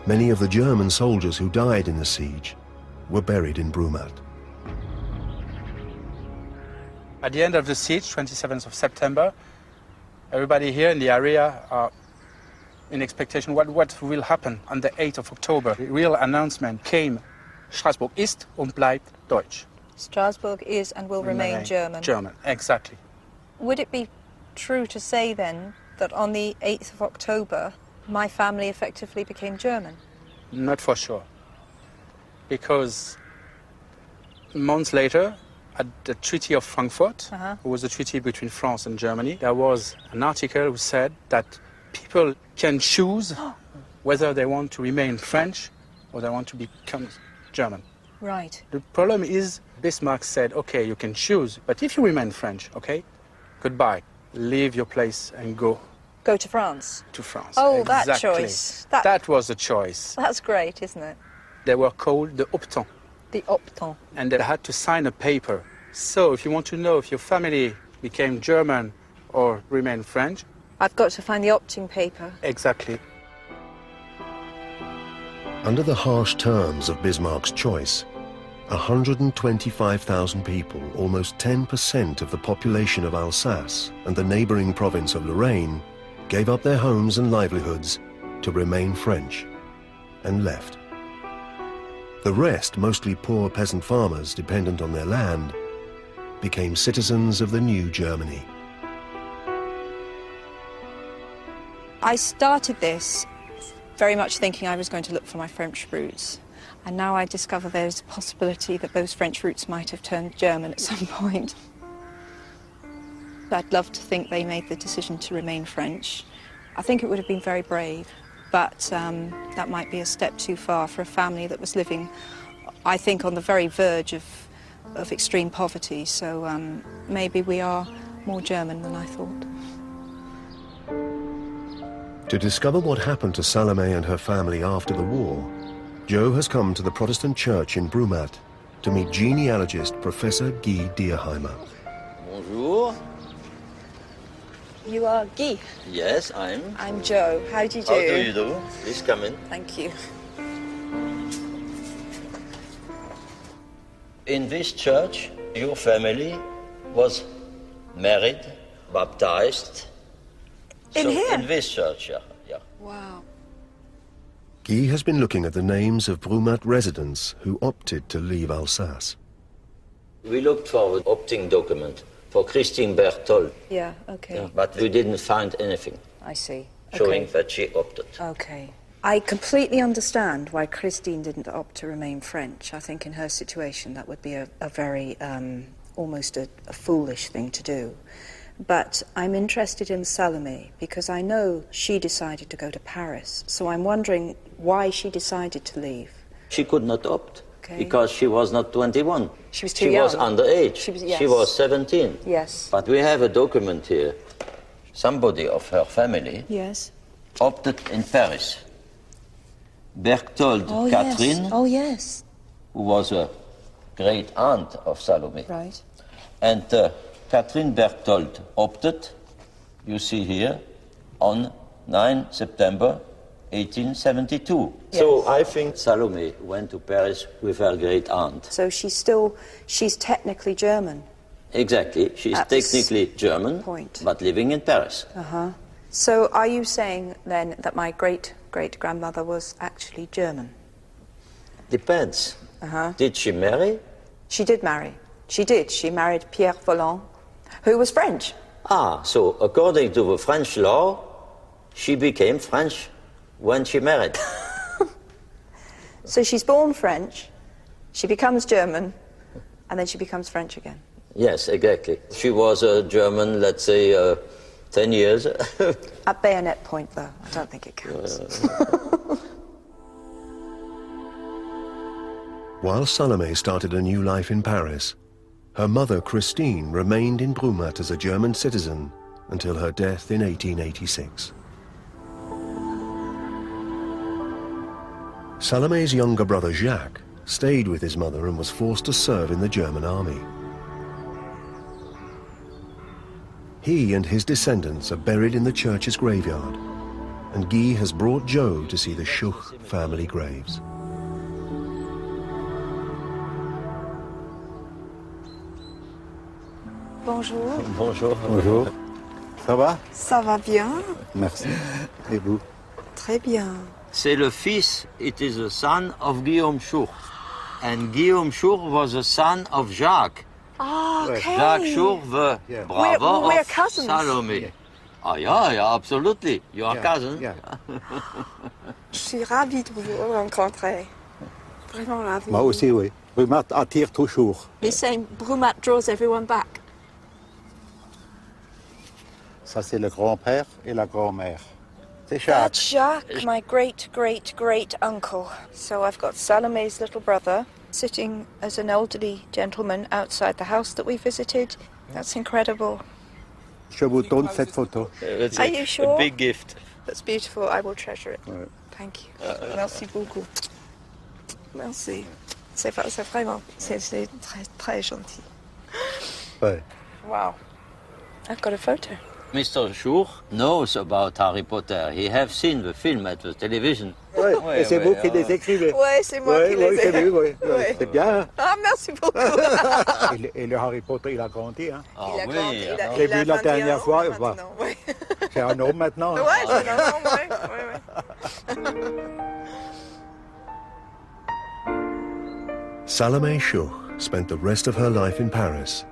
Many of the German soldiers who died in the siege were buried in Brumath.
At the end of the siege, 27th of September, everybody here in the area are in expectation what will happen on the 8th of October. The real announcement came, Strasbourg ist und bleibt deutsch.
Strasbourg is and will remain German.
German, exactly.
Would it be true to say then that on the 8th of October, my family effectively became German?
Not for sure. Because months later, at the Treaty of Frankfurt, it was a treaty between France and Germany, there was an article who said that people can choose whether they want to remain French or they want to become German.
Right.
The problem is Bismarck said, okay, you can choose, but if you remain French, okay, goodbye. Leave your place and go
Go to France.
to France.
Oh, that
Exactly.
choice.
That was the choice.
That's great, isn't it?
They were called the optants,
The optant.
and they had to sign a paper. So if you want to know if your family became German or remained French,
I've got to find the opting paper.
exactly.
Under the harsh terms of Bismarck's choice, 125,000 people, almost 10% of the population of Alsace and the neighboring province of Lorraine, gave up their homes and livelihoods to remain French and left. The rest, mostly poor peasant farmers dependent on their land, became citizens of the new Germany.
I started this very much thinking I was going to look for my French roots. And now I discover there's a possibility that those French roots might have turned German at some point. I'd love to think they made the decision to remain French. I think it would have been very brave, but that might be a step too far for a family that was living, I think, on the very verge of extreme poverty. So maybe we are more German than I thought.
To discover what happened to Salome and her family after the war, Joe has come to the Protestant church in Brumat to meet genealogist Professor Guy Dierheimer.
Bonjour.
You are Guy.
Yes, I'm.
I'm Joe. How do you do?
How do you do? Please come in.
Thank you.
In this church, your family was married, baptized.
In here?
In this church, yeah.
Wow.
Guy has been looking at the names of Brumat residents who opted to leave Alsace.
We looked for an opting document for Christine Berthold,
Yeah, okay.
but we didn't find anything
I see.
showing
Okay.
that she opted.
Okay. I completely understand why Christine didn't opt to remain French. I think in her situation that would be a very, almost a foolish thing to do. But I'm interested in Salome because I know she decided to go to Paris. So I'm wondering why she decided to leave.
She could not opt
Okay.
because she was not 21.
She was too
She
young.
was underage.
Yes.
She was 17.
Yes.
But we have a document here. Somebody of her family
Yes.
opted in Paris. Berthold Catherine,
Yes. Oh, yes.
who was a great aunt of Salome.
Right.
And Catherine Berthold opted, you see here, on 9 September 1872. So I think Salome went to Paris with her great aunt.
So she's technically German.
Exactly. She's
At this
technically German,
point.
but living in Paris.
Uh-huh. So are you saying then that my great-great-grandmother was actually German?
Depends.
Uh-huh.
Did she marry?
She did marry. She did. She married Pierre Volant, who was French.
Ah, so according to the French law, she became French when she married.
So she's born French, she becomes German, and then she becomes French again.
Yes, exactly. She was a German, let's say, 10 years.
At bayonet point, though. I don't think it counts.
While Salome started a new life in Paris, her mother Christine remained in Brumat as a German citizen until her death in 1886. Salome's younger brother Jacques stayed with his mother and was forced to serve in the German army. He and his descendants are buried in the church's graveyard, and Guy has brought Joe to see the Schuch family graves.
Bonjour.
Bonjour.
Bonjour. Ça va?
Ça va bien?
Merci. Et vous?
Très bien.
C'est le fils, it is the son of Guillaume Schuch. And Guillaume Schuch was the son of Jacques.
Ah, okay.
Jacques Schuch, the brother
We're
of
cousins.
Salome. Ah, yeah, absolutely. You are cousin.
Je suis ravie de vous rencontrer. Vraiment ravie.
Moi aussi, oui. Brumat attire toujours.
He's saying Brumat draws everyone back.
Ça, c'est le grand-père et la grand-mère. C'est Jacques.
That's Jacques, my great uncle. So I've got Salome's little brother sitting as an elderly gentleman outside the house that we visited. That's incredible.
Je vous donne cette photo.
Are you sure?
A big gift.
That's beautiful. I will treasure it.
Ouais.
Thank you. Merci beaucoup. Merci. C'est vraiment, c'est très, très gentil.
Ouais.
Wow. I've got a photo.
Mr. Schur knows about Harry Potter. He have seen the film at the television.
Ouais, et c'est vous qui
ah.
les écrivez.
Ouais, c'est moi qui les
c'est
ai.
lui, ouais.
Ouais.
C'est bien. Hein?
Ah, merci beaucoup.
Et le Harry Potter, il a grandi. Hein?
Ah
Il a
oui,
grandi, il a-
J'ai
il a
vu la
21
dernière
ans
fois.
maintenant,
Bah,
ouais.
c'est un homme maintenant. Hein?
Ouais, c'est normal, ouais.
Salome Schuch spent the rest of her life in Paris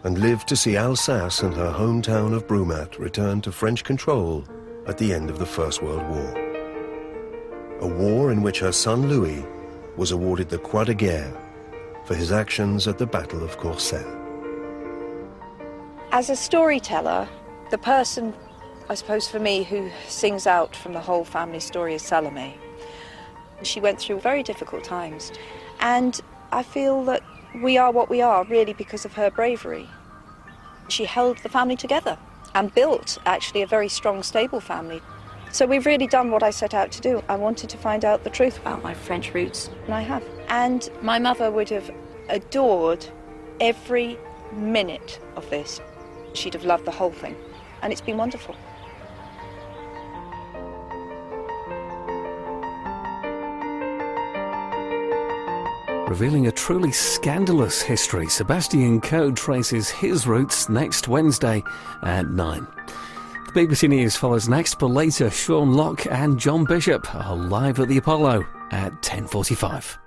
and lived to see Alsace and her hometown of Brumat return to French control at the end of the First World War. A war in which her son Louis was awarded the Croix de Guerre for his actions at the Battle of Courcelles.
As a storyteller, the person, I suppose for me, who sings out from the whole family story is Salome. She went through very difficult times, and I feel that we are what we are really because of her bravery. She held the family together and built actually a very strong, stable family. So we've really done what I set out to do. I wanted to find out the truth about my French roots, and I have. And my mother would have adored every minute of this. She'd have loved the whole thing, and it's been wonderful.
Revealing a truly scandalous history, Sebastian Coe traces his roots next Wednesday at 9. The BBC News follows next, but later Sean Locke and John Bishop are live at the Apollo at 10:45.